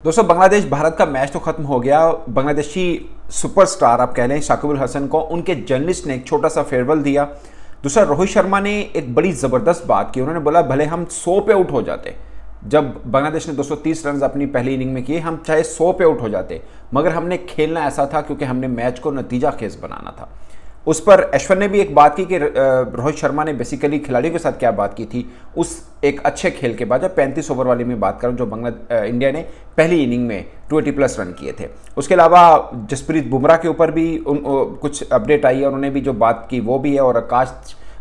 दोस्तों बांग्लादेश भारत का मैच तो खत्म हो गया। बांग्लादेशी सुपरस्टार आप कह लें शाकिब अल हसन को उनके जर्नलिस्ट ने एक छोटा सा फेयरवेल दिया। दूसरा, रोहित शर्मा ने एक बड़ी ज़बरदस्त बात की। उन्होंने बोला भले हम 100 पे आउट हो जाते, जब बांग्लादेश ने 230 रन अपनी पहली इनिंग में किए, हम चाहे 100 पे आउट हो जाते मगर हमने खेलना ऐसा था क्योंकि हमने मैच को नतीजा खेज बनाना था। उस पर ऐश्वर्य ने भी एक बात की कि रोहित शर्मा ने बेसिकली खिलाड़ियों के साथ क्या बात की थी उस एक अच्छे खेल के बाद। जब 35 ओवर वाली में बात करूं जो इंडिया ने पहली इनिंग में 20+ रन किए थे। उसके अलावा जसप्रीत बुमराह के ऊपर भी कुछ अपडेट आई है, उन्होंने भी जो बात की वो भी है। और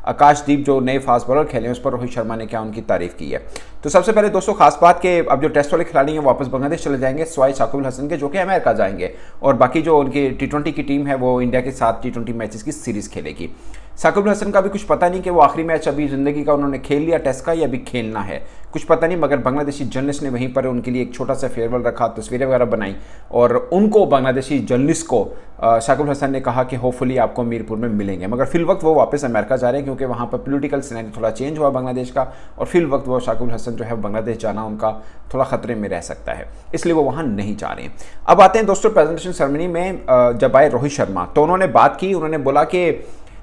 आकाशदीप जो नए फास्ट बॉलर खेले उस पर रोहित शर्मा ने क्या उनकी तारीफ की है। तो सबसे पहले दोस्तों खास बात के अब जो टेस्ट वाले खिलाड़ी हैं वापस बांग्लादेश चले जाएंगे स्वाई शाकिब अल हसन के, जो कि अमेरिका जाएंगे। और बाकी जो उनकी T20 की टीम है वो इंडिया के साथ T20 मैचेस की सीरीज खेलेगी। शाकिब अल हसन का भी कुछ पता नहीं कि वो आखिरी मैच अभी ज़िंदगी का उन्होंने खेल लिया टेस्ट का या अभी खेलना है, कुछ पता नहीं। मगर बांग्लादेशी जर्नलिस्ट ने वहीं पर उनके लिए एक छोटा सा फेयरवेल रखा, तस्वीरें वगैरह बनाई और उनको बांग्लादेशी जर्नलिस्ट को शाकिब अल हसन ने कहा कि होपफुली आपको मीरपुर में मिलेंगे। मगर फिल वक्त वो वापस अमेरिका जा रहे हैं क्योंकि वहाँ पर पॉलिटिकल सिनेरियो थोड़ा चेंज हुआ बांग्लादेश का, और फिल वक्त वो शाकिब अल हसन जो है बांग्लादेश जाना उनका थोड़ा खतरे में रह सकता है, इसलिए वो वहाँ नहीं जा रहे हैं। अब आते हैं दोस्तों प्रेजेंटेशन सेरेमनी में जब आए रोहित शर्मा तो उन्होंने बात की। उन्होंने बोला कि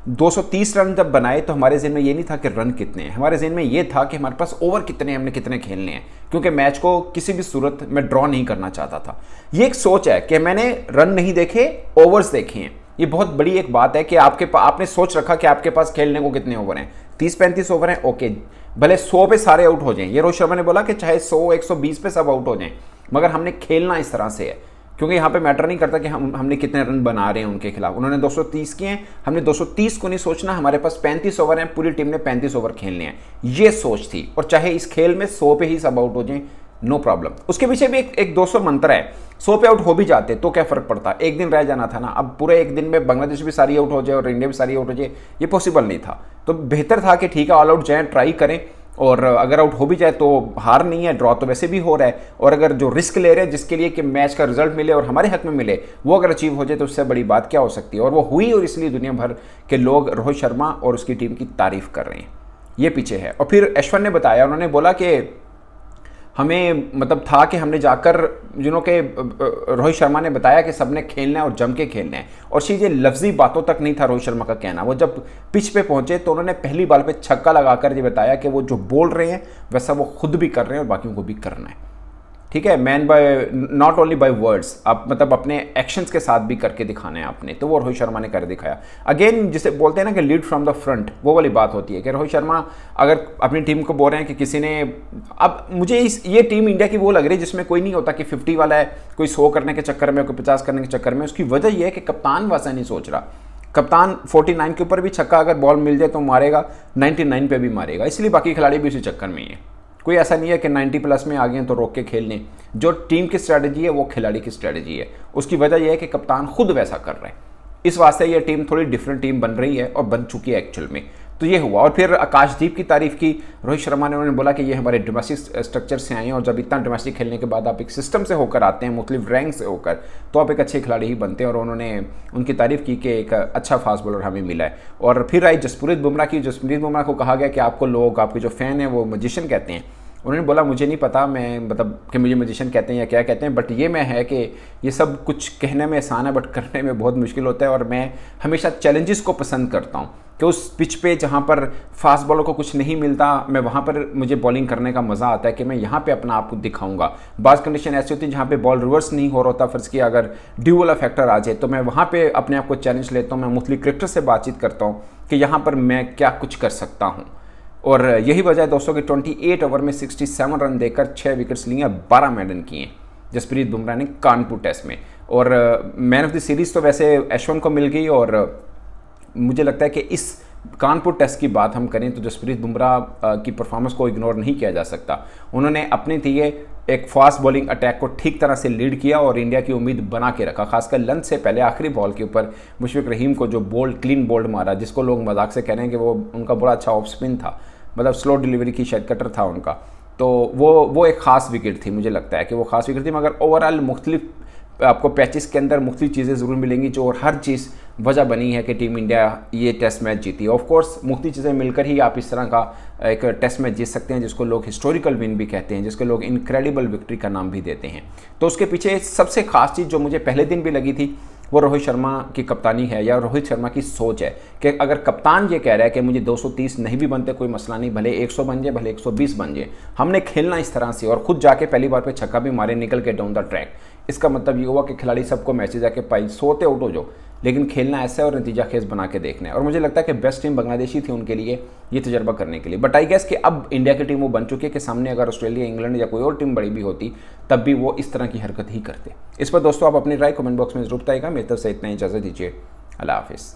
230 रन जब बनाए तो हमारे ज़हन में ये नहीं था कि रन कितने हैं, हमारे ज़हन में ये था कि हमारे पास ओवर कितने हैं, हमने कितने खेलने हैं, क्योंकि मैच को किसी भी सूरत में ड्रॉ नहीं करना चाहता था। ये एक सोच है कि मैंने रन नहीं देखे, ओवर्स देखे हैं। ये बहुत बड़ी एक बात है कि आपने सोच रखा कि आपके पास खेलने को कितने ओवर हैं, 30-35 ओवर हैं, ओके, भले 100 पे सारे आउट हो जाएं। ये रोहित शर्मा ने बोला कि चाहे 100-120 पे सब आउट हो जाएं, मगर हमने खेलना इस तरह से है, क्योंकि यहाँ पे मैटर नहीं करता कि हमने कितने रन बना रहे हैं उनके खिलाफ। उन्होंने 230 किए हैं, हमने 230 को नहीं सोचना, हमारे पास 35 ओवर हैं, पूरी टीम ने 35 ओवर खेलने हैं, ये सोच थी। और चाहे इस खेल में 100 पे ही सब आउट हो जाएं, नो प्रॉब्लम। उसके पीछे भी एक 200 मंत्र है। 100 पे आउट हो भी जाते तो क्या फर्क पड़ता, एक दिन रह जाना था ना। अब पूरे एक दिन में बांग्लादेश भी सारी आउट हो जाए और इंडिया भी सारी आउट हो जाए, ये पॉसिबल नहीं था। तो बेहतर था कि ठीक है ऑल आउट जाएं, ट्राई करें, और अगर आउट हो भी जाए तो हार नहीं है, ड्रॉ तो वैसे भी हो रहा है। और अगर जो रिस्क ले रहे हैं जिसके लिए कि मैच का रिजल्ट मिले और हमारे हक में मिले, वो अगर अचीव हो जाए तो उससे बड़ी बात क्या हो सकती है। और वो हुई, और इसलिए दुनिया भर के लोग रोहित शर्मा और उसकी टीम की तारीफ कर रहे हैं, ये पीछे है। और फिर ऐश्वर्य ने बताया, उन्होंने बोला कि हमें मतलब था कि हमने जाकर के रोहित शर्मा ने बताया कि सबने खेलना है और जम के खेलना है। और चीज़ें लफ्जी बातों तक नहीं था रोहित शर्मा का कहना। वो जब पिच पे पहुंचे तो उन्होंने पहली बॉल पे छक्का लगाकर ये बताया कि वो जो बोल रहे हैं वैसा वो खुद भी कर रहे हैं और बाकियों को भी करना है। ठीक है, man by not only by words, आप मतलब अपने एक्शंस के साथ भी करके दिखाना है आपने, तो वो रोहित शर्मा ने कर दिखाया। अगेन जिसे बोलते हैं ना कि लीड फ्रॉम द फ्रंट, वो वाली बात होती है कि रोहित शर्मा अगर अपनी टीम को बोल रहे हैं कि किसी ने, अब मुझे ये टीम इंडिया की वो लग रही है जिसमें कोई नहीं होता कि 50 वाला है, कोई 100 करने के चक्कर में, कोई 50 करने के चक्कर में। उसकी वजह यह है कि कप्तान वैसा नहीं सोच रहा। कप्तान 49 के ऊपर भी छक्का अगर बॉल मिल जाए तो मारेगा, 99 पे भी मारेगा, इसलिए बाकी खिलाड़ी भी उसी चक्कर में ही है। कोई ऐसा नहीं है कि 90+ में आ गए तो रोक के खेल लें। जो टीम की स्ट्रैटेजी है वो खिलाड़ी की स्ट्रैटेजी है। उसकी वजह यह है कि कप्तान खुद वैसा कर रहे हैं, इस वास्ते ये टीम थोड़ी डिफरेंट टीम बन रही है और बन चुकी है एक्चुअल में। तो ये हुआ। और फिर आकाशदीप की तारीफ की रोहित शर्मा ने। उन्होंने बोला कि ये हमारे डोमेस्टिक स्ट्रक्चर से आए हैं, और जब इतना डोमेस्टिक खेलने के बाद आप एक सिस्टम से होकर आते हैं, मुख्तलिफ रैंक से होकर, तो आप एक अच्छे खिलाड़ी ही बनते हैं। और उन्होंने उनकी तारीफ की कि एक अच्छा फास्ट बॉलर हमें मिला है। और फिर आई जसप्रीत बुमराह की। जसप्रीत बुमराह को कहा गया कि आपको लोग, आपके जो फ़ैन हैं वो मैजिशियन कहते हैं। उन्होंने बोला मुझे नहीं पता, मैं मतलब कि मुझे मैजिशियन कहते हैं या क्या कहते हैं, बट ये मैं है कि ये सब कुछ कहने में आसान है बट करने में बहुत मुश्किल होता है। और मैं हमेशा चैलेंजेस को पसंद करता हूँ कि उस पिच पे जहाँ पर फास्ट बॉलर को कुछ नहीं मिलता, मैं वहाँ पर मुझे बॉलिंग करने का मज़ा आता है कि मैं यहाँ पे अपना आप को दिखाऊंगा। बाज़ कंडीशन ऐसी होती है जहाँ पे बॉल रिवर्स नहीं हो रहा होता, फर्ज किया अगर ड्यू वाला फैक्टर आ जाए, तो मैं वहाँ पे अपने आप को चैलेंज लेता हूँ। मैं मुख्तलिफ क्रिकेटर से बातचीत करता हूँ कि यहाँ पर मैं क्या कुछ कर सकता हूँ। और यही वजह है दोस्तों कि 28 ओवर में 67 रन देकर 6 विकेट्स लिए, 12 मेडन किए जसप्रीत बुमराह ने कानपुर टेस्ट में। और मैन ऑफ द सीरीज़ तो वैसे ऐश्वर्य को मिल गई। और मुझे लगता है कि इस कानपुर टेस्ट की बात हम करें तो जसप्रीत बुमराह की परफॉर्मेंस को इग्नोर नहीं किया जा सकता। उन्होंने अपने लिए एक फास्ट बॉलिंग अटैक को ठीक तरह से लीड किया और इंडिया की उम्मीद बना के रखा। खासकर लंच से पहले आखिरी बॉल के ऊपर मुशफिक रहीम को जो बोल्ड क्लीन बोल्ड मारा, जिसको लोग मजाक से कह रहे हैं कि वो उनका बड़ा अच्छा ऑफ स्पिन था, मतलब स्लो डिलीवरी की शायद कटर था उनका, तो वो एक ख़ास विकेट थी। मुझे लगता है कि वो ख़ास विकेट थी। मगर ओवरऑल मुख्तलिफ आपको पैचेस के अंदर मुख्तलिफ चीज़ें ज़रूर मिलेंगी जो और हर चीज़ वजह बनी है कि टीम इंडिया ये टेस्ट मैच जीती। ऑफ कोर्स मुख्तलिफ चीज़ें मिलकर ही आप इस तरह का एक टेस्ट मैच जीत सकते हैं जिसको लोग हिस्टोरिकल विन भी कहते हैं, जिसको लोग इनक्रेडिबल विक्ट्री का नाम भी देते हैं। तो उसके पीछे सबसे खास चीज़ जो मुझे पहले दिन भी लगी थी वो रोहित शर्मा की कप्तानी है या रोहित शर्मा की सोच है कि अगर कप्तान ये कह रहा है कि मुझे 230 नहीं भी बनते कोई मसला नहीं, भले 100 बन जाए, भले 120 बन जाए, हमने खेलना इस तरह से, और खुद जाके पहली बार पे छक्का भी मारे निकल के डाउन द ट्रैक। इसका मतलब ये हुआ कि खिलाड़ी सबको मैसेज आके पाई सोते उठो जो, लेकिन खेलना ऐसा है और नतीजा खेज बना के देखना है। और मुझे लगता है कि बेस्ट टीम बांग्लादेशी थी उनके लिए ये तजर्बा करने के लिए। बट आई गेस कि अब इंडिया की टीम वो बन चुकी है कि सामने अगर ऑस्ट्रेलिया, इंग्लैंड या कोई और टीम बड़ी भी होती तब भी वो इस तरह की हरकत ही करते। इस पर दोस्तों आप अपनी राय कमेंट बॉक्स में जरूर बताइएगा। मेरी तरफ से इतना ही, इजाज़त दीजिए, अल्लाह हाफिज़।